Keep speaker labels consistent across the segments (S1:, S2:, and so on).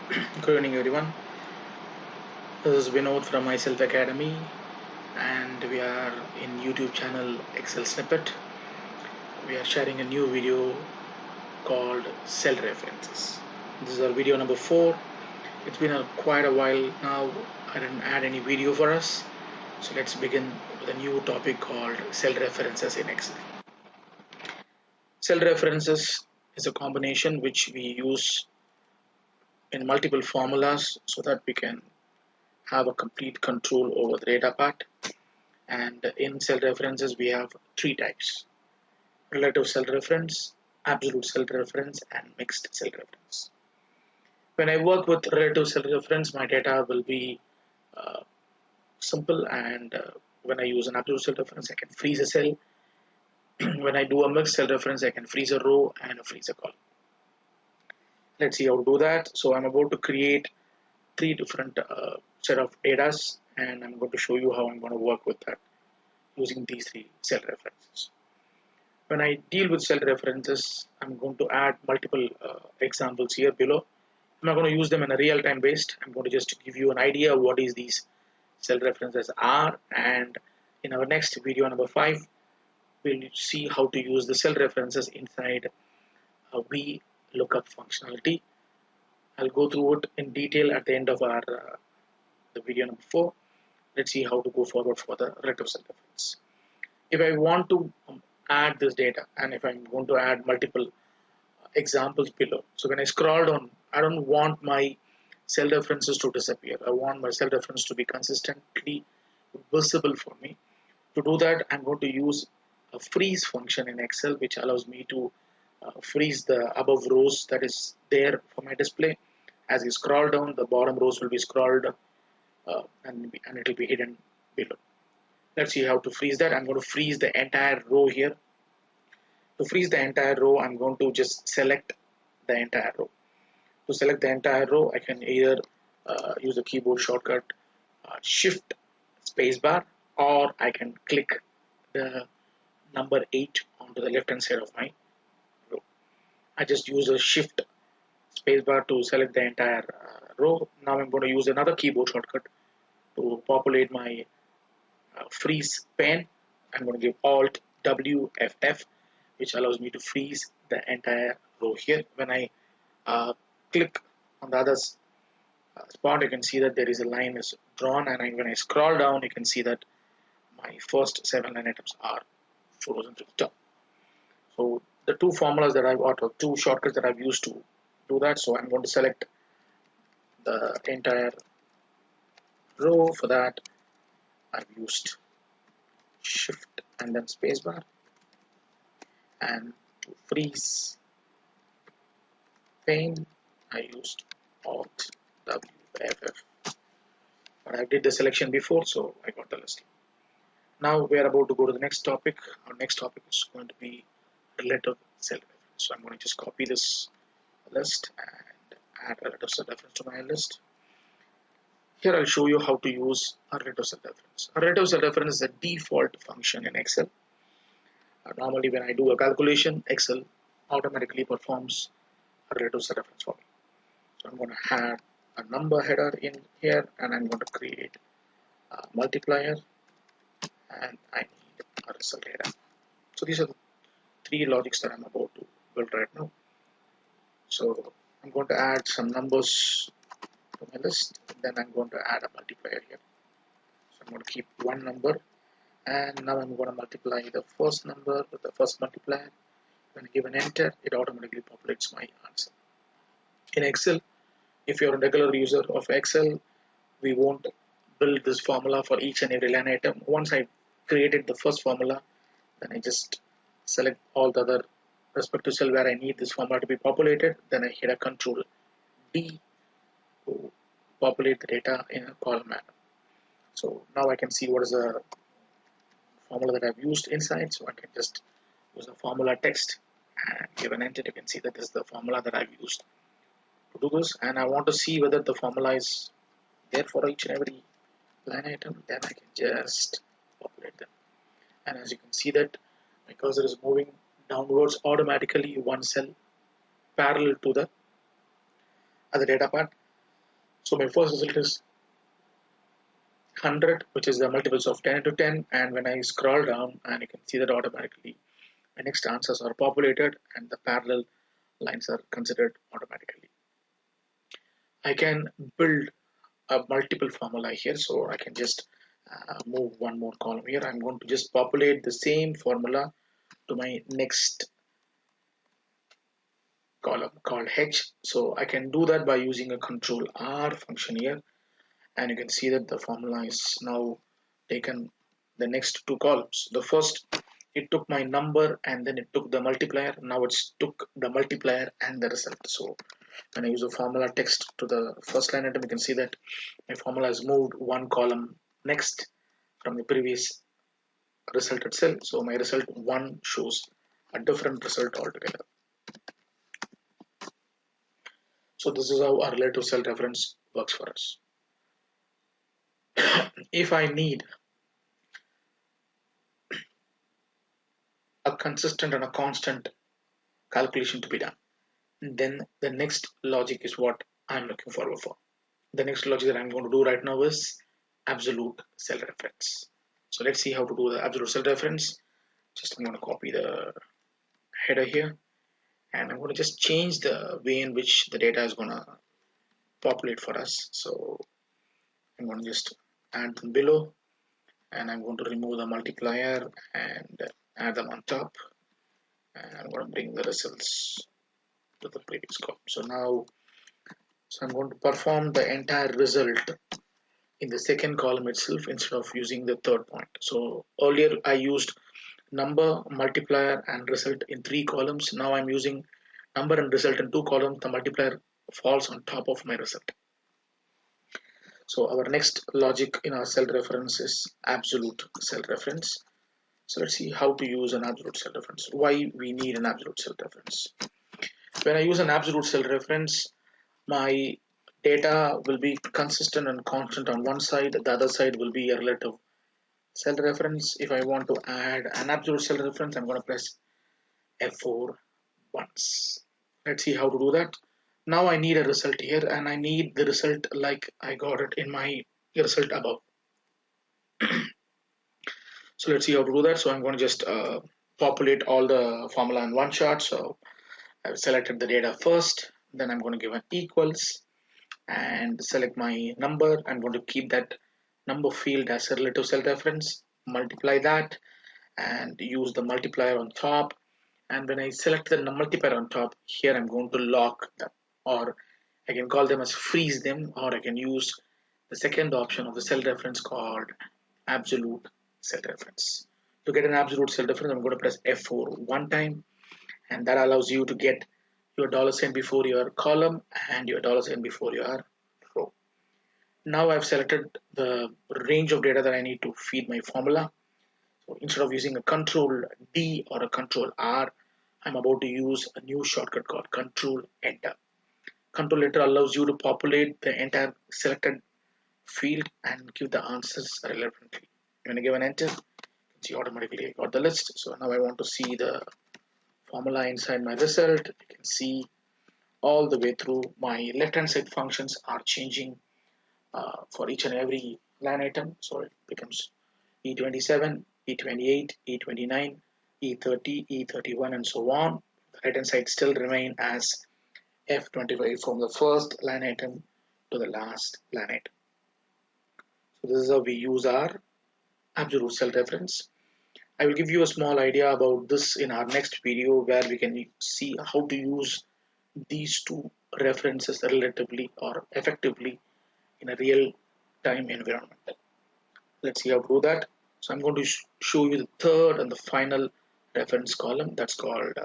S1: Good evening, everyone. This is Vinod from Myself Academy, and we are in YouTube channel Excel Snippet. We are sharing a new video called Cell References. This is our video number 4. It's been quite a while now. I didn't add any video for us, so let's begin with a new topic called Cell References in Excel. Cell references is a combination which we use in multiple formulas so that we can have a complete control over the data part. And in cell references, we have three types: relative cell reference, absolute cell reference, and mixed cell reference. When I work with relative cell reference, my data will be uh, simple, and when I use an absolute cell reference, I can freeze a cell. When I do a mixed cell reference, I can freeze a row and freeze a column. Let's see how to do that. So I'm about to create three different set of data, and I'm going to show you how I'm going to work with that using these three cell references. When I deal with cell references, I'm going to add multiple examples here below. I'm not going to use them in a real-time based. I'm going to just give you an idea of what is these cell references are, and in our next video number 5, we'll see how to use the cell references inside a VLOOKUP functionality. I'll go through it in detail at the end of our the video number 4. Let's see how to go forward for the relative cell reference. If I want to add this data, and if I'm going to add multiple examples below, so when I scroll down, I don't want my cell references to disappear. I want my cell reference to be consistently visible for me. To do that, I'm going to use a freeze function in Excel, which allows me to freeze the above rows that is there for my display. As you scroll down, the bottom rows will be scrolled and it will be hidden below. Let's see how to freeze that. I'm going to freeze the entire row here. To freeze the entire row, I'm going to just select the entire row. To select the entire row, I can either use the keyboard shortcut Shift spacebar, or I can click the number 8 onto the left hand side of my row. I just use a Shift spacebar to select the entire row. Now I'm going to use another keyboard shortcut to populate my freeze pane. I'm going to give Alt WFF, which allows me to freeze the entire row here. When I click on the other spot, you can see that there is a line is drawn, and when I scroll down, you can see that my first 7 line items are frozen to the top. So the two formulas that I've got, or two shortcuts that I've used to do that. So I'm going to select the entire row. For that, I've used Shift and then spacebar, and to freeze pane, I used Alt WFF. But I did the selection before, so I got the listing. Now we are about to go to the next topic. Our next topic is going to be relative cell reference. So I'm going to just copy this list and add relative cell reference to my list. Here I'll show you how to use a relative cell reference. A relative cell reference is a default function in Excel. Normally when I do a calculation, Excel automatically performs a relative cell reference for me. So I'm going to add a number header in here, and I'm going to create a multiplier, and I need a result header. So these are the three logics that I'm about to build right now. So I'm going to add some numbers to my list, and then I'm going to add a multiplier here. So I'm going to keep one number, and now I'm going to multiply the first number with the first multiplier. When I give an enter, it automatically populates my answer. In Excel, if you're a regular user of Excel, we won't build this formula for each and every line item. Once I created the first formula, then I just select all the other respective cell where I need this formula to be populated. Then I hit a Control D to populate the data in a column manner. So now I can see what is the formula that I've used inside. So I can just use the formula text and give an enter. You can see that this is the formula that I've used to do this, and I want to see whether the formula is there for each and every line item. Then I can just populate them, and as you can see that my cursor is moving downwards automatically one cell parallel to the other data part. So my first result is 100, which is the multiples of 10 into 10. And when I scroll down, and you can see that automatically my next answers are populated and the parallel lines are considered automatically. I can build a multiple formula here, so I can just move one more column here. I'm going to just populate the same formula to my next column called H. So I can do that by using a control R function here, and you can see that the formula is now taken the next two columns. The first, it took my number and then it took the multiplier. Now it's took the multiplier and the result. So when I use a formula text to the first line item, you can see that my formula has moved one column next from the previous resulted cell. So my result 1 shows a different result altogether. So this is how our relative cell reference works for us. If I need a consistent and a constant calculation to be done, then the next logic is what I'm looking forward for. The next logic that I'm going to do right now is absolute cell reference. So let's see how to do the absolute cell reference. Just I'm going to copy the header here, and I'm going to just change the way in which the data is going to populate for us. So I'm going to just add them below, and I'm going to remove the multiplier and add them on top, and I'm going to bring the results to the previous column. So I'm going to perform the entire result in the second column itself instead of using the third point. So earlier I used number, multiplier and result in 3 columns. Now I'm using number and result in 2 columns. The multiplier falls on top of my result. So our next logic in our cell reference is absolute cell reference. So let's see how to use an absolute cell reference. Why we need an absolute cell reference. When I use an absolute cell reference, my data will be consistent and constant on one side. The other side will be a relative cell reference. If I want to add an absolute cell reference, I'm going to press F4 once. Let's see how to do that. Now I need a result here, and I need the result like I got it in my result above. So let's see how to do that. So I'm going to just populate all the formula in one shot. So I've selected the data first, then I'm going to give an equals and select my number. I'm going to keep that number field as a relative cell reference, multiply that and use the multiplier on top. And when I select the multiplier on top, here I'm going to lock them, or I can call them as freeze them, or I can use the second option of the cell reference called absolute cell reference. To get an absolute cell reference, I'm going to press F4 one time, and that allows you to get your $sign before your column and your $sign before your row. Now I've selected the range of data that I need to feed my formula. So instead of using a control D or a control R, I'm about to use a new shortcut called control enter. Control enter allows you to populate the entire selected field and give the answers relevantly. When I give an enter, see automatically got the list. So now I want to see the formula inside my result. You can see all the way through my left hand side functions are changing for each and every line item. So it becomes E27, E28, E29, E30, E31 and so on. The right hand side still remain as F25 from the first line item to the last line item. So this is how we use our absolute cell reference. I will give you a small idea about this in our next video where we can see how to use these two references relatively or effectively in a real time environment. Let's see how to do that. So I'm going to show you the third and the final reference column that's called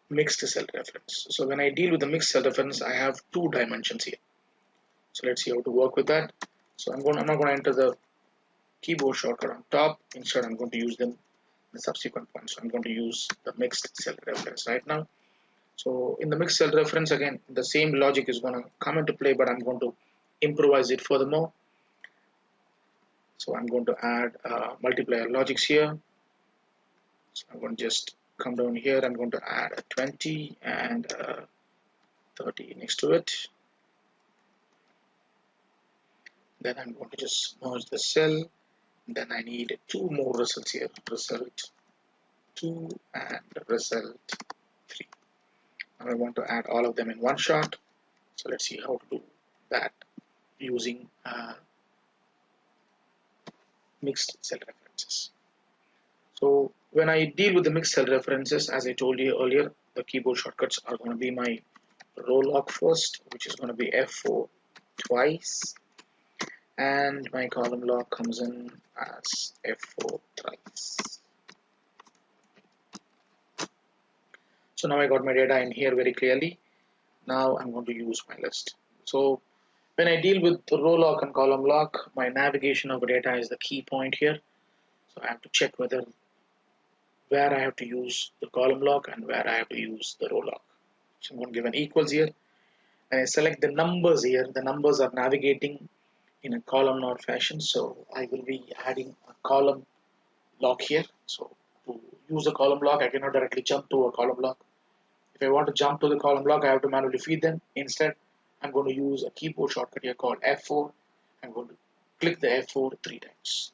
S1: mixed cell reference. So when I deal with the mixed cell reference, I have 2 dimensions here. So let's see how to work with that. So I'm not going to enter the keyboard shortcut on top. Instead, I'm going to use them in the subsequent one. So I'm going to use the mixed cell reference right now. So in the mixed cell reference, again, the same logic is going to come into play, but I'm going to improvise it furthermore. So I'm going to add multiplier logics here. So I'm going to just come down here. I'm going to add a 20 and 30 next to it. Then I'm going to just merge the cell. Then I need two more results here, result 2 and result 3. Now I want to add all of them in one shot. So let's see how to do that using mixed cell references. So when I deal with the mixed cell references, as I told you earlier, the keyboard shortcuts are going to be my row lock first, which is going to be F4 twice, and my column lock comes in as F4 thrice. So now I got my data in here very clearly. Now I'm going to use my list. So when I deal with the row lock and column lock, my navigation of data is the key point here. So I have to check whether where I have to use the column lock and where I have to use the row lock. So I'm going to give an equals here, and I select the numbers here. The numbers are navigating in a columnar fashion, so I will be adding a column lock here. So to use a column lock, I cannot directly jump to a column lock. If I want to jump to the column block, I have to manually feed them. Instead, I'm going to use a keyboard shortcut here called F4. I'm going to click the F4 three times.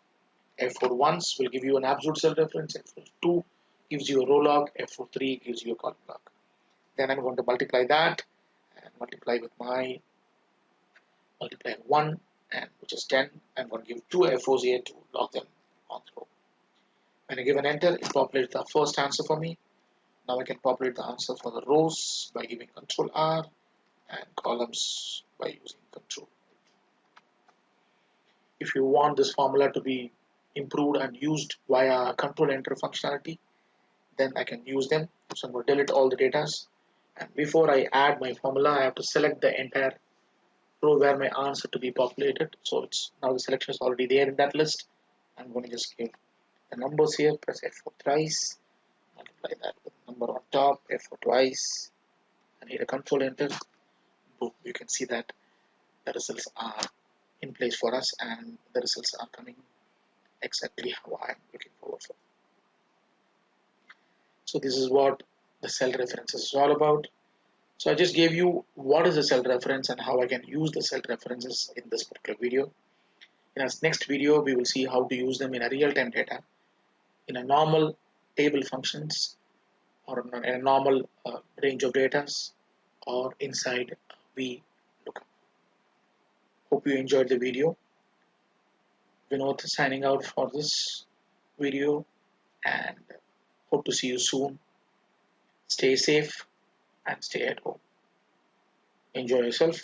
S1: F4 once will give you an absolute cell reference. F4 2 gives you a row lock. F4 3 gives you a column block. Then I'm going to multiply that and multiply with my multiply 1, and which is 10. I'm going to give two F4s here to lock them on the row. When I give an enter, it populates the first answer for me. Now I can populate the answer for the rows by giving Control R and columns by using Control. If you want this formula to be improved and used via Control Enter functionality, then I can use them. So I'm going to delete all the data, and before I add my formula, I have to select the entire row where my answer to be populated. So it's now the selection is already there in that list. I'm going to just give the numbers here, press F4 thrice, multiply that with the number on top, F4 twice, and hit a Control Enter. Boom, you can see that the results are in place for us, and the results are coming exactly how I'm looking forward for. So this is what the cell references is all about. So I just gave you what is a cell reference and how I can use the cell references in this particular video. In our next video, we will see how to use them in a real-time data, in a normal table functions, or in a normal range of data, or inside VLOOKUP. Hope you enjoyed the video. Vinod signing out for this video, and hope to see you soon. Stay safe and stay at home. Enjoy yourself.